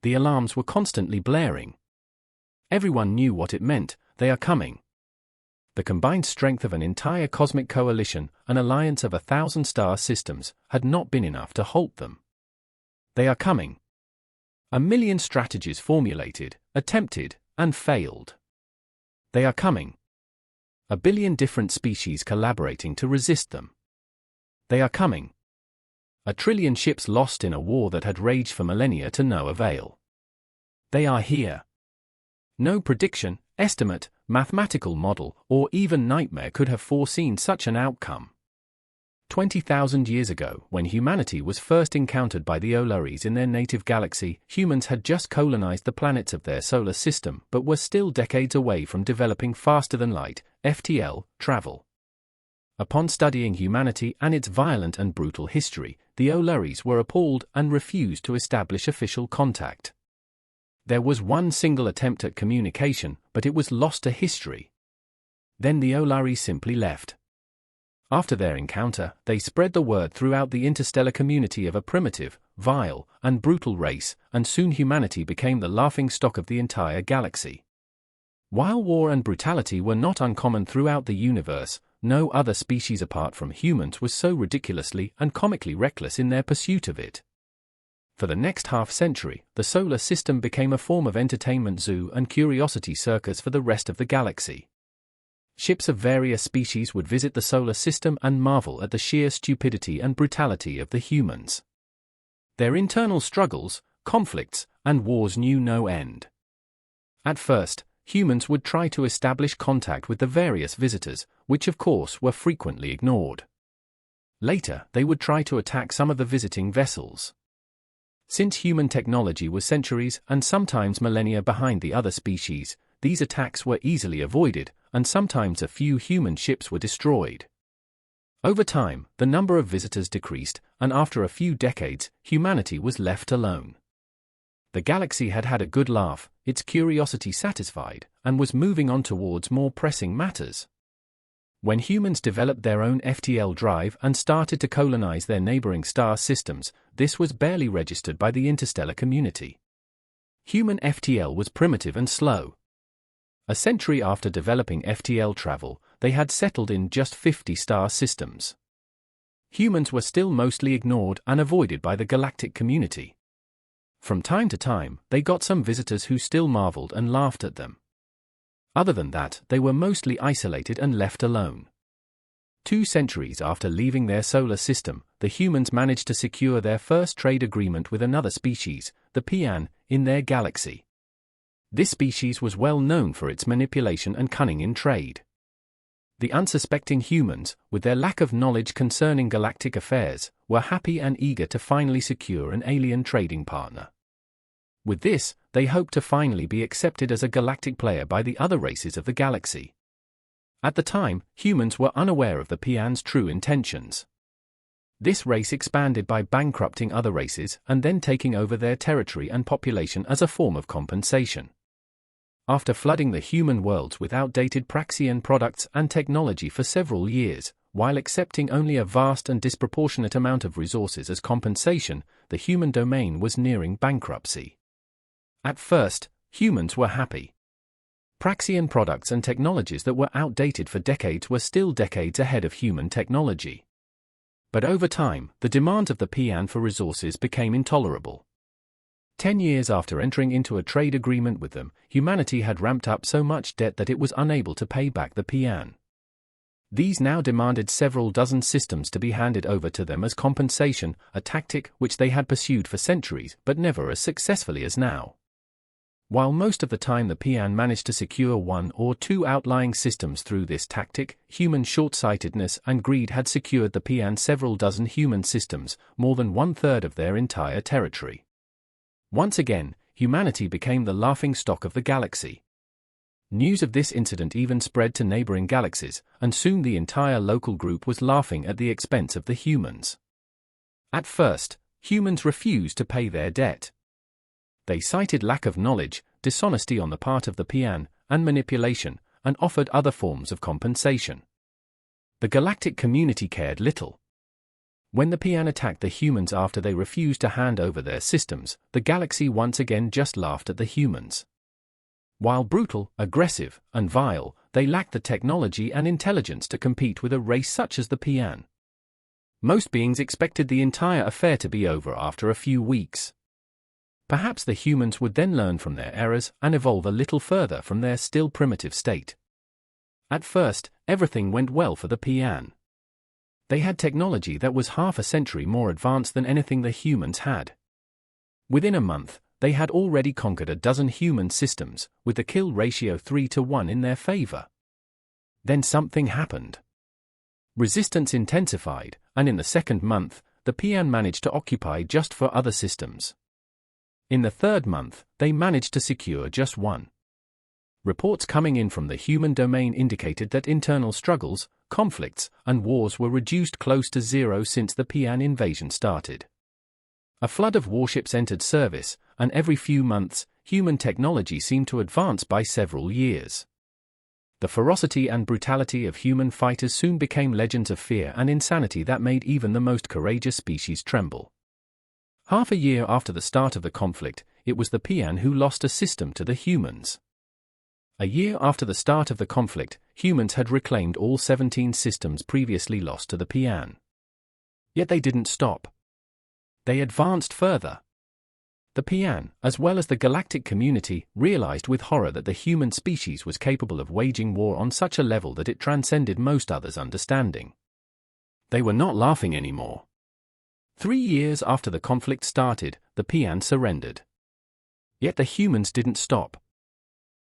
the alarms were constantly blaring. Everyone knew what it meant: they are coming. The combined strength of an entire cosmic coalition, an alliance of 1,000 star systems, had not been enough to halt them. They are coming. A million strategies formulated, attempted, and failed. They are coming. A billion different species collaborating to resist them. They are coming. A trillion ships lost in a war that had raged for millennia to no avail. They are here. No prediction, estimate, mathematical model, or even nightmare could have foreseen such an outcome. 20,000 years ago, when humanity was first encountered by the Olaris in their native galaxy, humans had just colonized the planets of their solar system but were still decades away from developing faster-than-light, FTL, travel. Upon studying humanity and its violent and brutal history, the Olaris were appalled and refused to establish official contact. There was one single attempt at communication, but it was lost to history. Then the Olaris simply left. After their encounter, they spread the word throughout the interstellar community of a primitive, vile, and brutal race, and soon humanity became the laughingstock of the entire galaxy. While war and brutality were not uncommon throughout the universe, no other species apart from humans was so ridiculously and comically reckless in their pursuit of it. For the next half-century, the solar system became a form of entertainment zoo and curiosity circus for the rest of the galaxy. Ships of various species would visit the solar system and marvel at the sheer stupidity and brutality of the humans. Their internal struggles, conflicts, and wars knew no end. At first, humans would try to establish contact with the various visitors, which of course were frequently ignored. Later, they would try to attack some of the visiting vessels. Since human technology was centuries and sometimes millennia behind the other species, these attacks were easily avoided, and sometimes a few human ships were destroyed. Over time, the number of visitors decreased, and after a few decades, humanity was left alone. The galaxy had had a good laugh, its curiosity satisfied, and was moving on towards more pressing matters. When humans developed their own FTL drive and started to colonize their neighboring star systems, this was barely registered by the interstellar community. Human FTL was primitive and slow. A century after developing FTL travel, they had settled in just 50 star systems. Humans were still mostly ignored and avoided by the galactic community. From time to time, they got some visitors who still marveled and laughed at them. Other than that, they were mostly isolated and left alone. 2 centuries after leaving their solar system, the humans managed to secure their first trade agreement with another species, the Pian, in their galaxy. This species was well known for its manipulation and cunning in trade. The unsuspecting humans, with their lack of knowledge concerning galactic affairs, were happy and eager to finally secure an alien trading partner. With this, they hoped to finally be accepted as a galactic player by the other races of the galaxy. At the time, humans were unaware of the Pian's true intentions. This race expanded by bankrupting other races and then taking over their territory and population as a form of compensation. After flooding the human worlds with outdated Praxian products and technology for several years, while accepting only a vast and disproportionate amount of resources as compensation, the human domain was nearing bankruptcy. At first, humans were happy. Praxian products and technologies that were outdated for decades were still decades ahead of human technology. But over time, the demands of the Pian for resources became intolerable. 10 years after entering into a trade agreement with them, humanity had ramped up so much debt that it was unable to pay back the Pian. These now demanded several dozen systems to be handed over to them as compensation, a tactic which they had pursued for centuries but never as successfully as now. While most of the time the Pian managed to secure 1 or 2 outlying systems through this tactic, human short-sightedness and greed had secured the Pian several dozen human systems, more than 1/3 of their entire territory. Once again, humanity became the laughingstock of the galaxy. News of this incident even spread to neighboring galaxies, and soon the entire local group was laughing at the expense of the humans. At first, humans refused to pay their debt. They cited lack of knowledge, dishonesty on the part of the Pian, and manipulation, and offered other forms of compensation. The galactic community cared little. When the PN attacked the humans after they refused to hand over their systems, the galaxy once again just laughed at the humans. While brutal, aggressive, and vile, they lacked the technology and intelligence to compete with a race such as the PN. Most beings expected the entire affair to be over after a few weeks. Perhaps the humans would then learn from their errors and evolve a little further from their still primitive state. At first, everything went well for the PN. They had technology that was half a century more advanced than anything the humans had. Within a month, they had already conquered a dozen human systems, with the kill ratio 3-1 in their favor. Then something happened. Resistance intensified, and in the second month, the PN managed to occupy just 4 other systems. In the third month, they managed to secure just 1. Reports coming in from the human domain indicated that internal struggles, conflicts, and wars were reduced close to 0 since the PN invasion started. A flood of warships entered service, and every few months, human technology seemed to advance by several years. The ferocity and brutality of human fighters soon became legends of fear and insanity that made even the most courageous species tremble. Half a year after the start of the conflict, it was the PN who lost a system to the humans. A year after the start of the conflict, humans had reclaimed all 17 systems previously lost to the PN. Yet they didn't stop. They advanced further. The PN, as well as the galactic community, realized with horror that the human species was capable of waging war on such a level that it transcended most others' understanding. They were not laughing anymore. 3 years after the conflict started, the PN surrendered. Yet the humans didn't stop.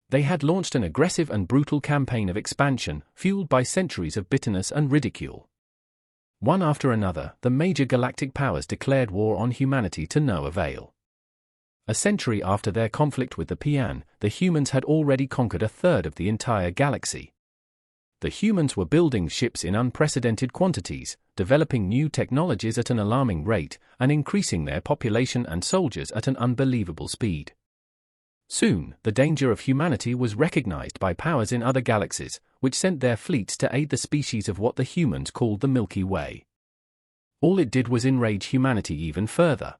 They had launched an aggressive and brutal campaign of expansion, fueled by centuries of bitterness and ridicule. One after another, the major galactic powers declared war on humanity to no avail. A century after their conflict with the PN, the humans had already conquered a third of the entire galaxy. The humans were building ships in unprecedented quantities, developing new technologies at an alarming rate, and increasing their population and soldiers at an unbelievable speed. Soon, the danger of humanity was recognized by powers in other galaxies, which sent their fleets to aid the species of what the humans called the Milky Way. All it did was enrage humanity even further.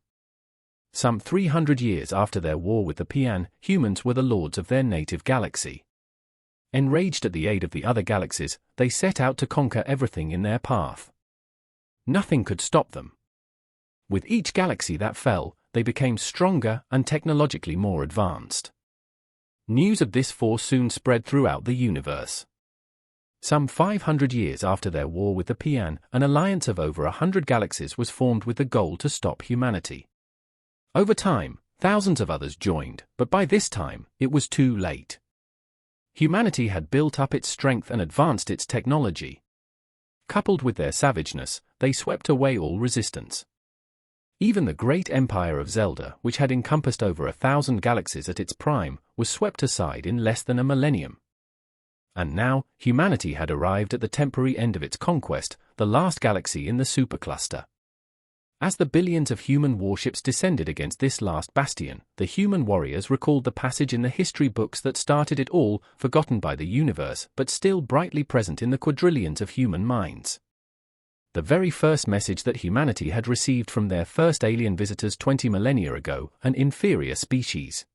Some 300 years after their war with the PN, humans were the lords of their native galaxy. Enraged at the aid of the other galaxies, they set out to conquer everything in their path. Nothing could stop them. With each galaxy that fell, they became stronger and technologically more advanced. News of this force soon spread throughout the universe. Some 500 years after their war with the PN, an alliance of over 100 galaxies was formed with the goal to stop humanity. Over time, thousands of others joined, but by this time, it was too late. Humanity had built up its strength and advanced its technology. Coupled with their savageness, they swept away all resistance. Even the great empire of Zelda, which had encompassed over 1,000 galaxies at its prime, was swept aside in less than a millennium. And now, humanity had arrived at the temporary end of its conquest, the last galaxy in the supercluster. As the billions of human warships descended against this last bastion, the human warriors recalled the passage in the history books that started it all, forgotten by the universe, but still brightly present in the quadrillions of human minds. The very first message that humanity had received from their first alien visitors 20 millennia ago, an inferior species.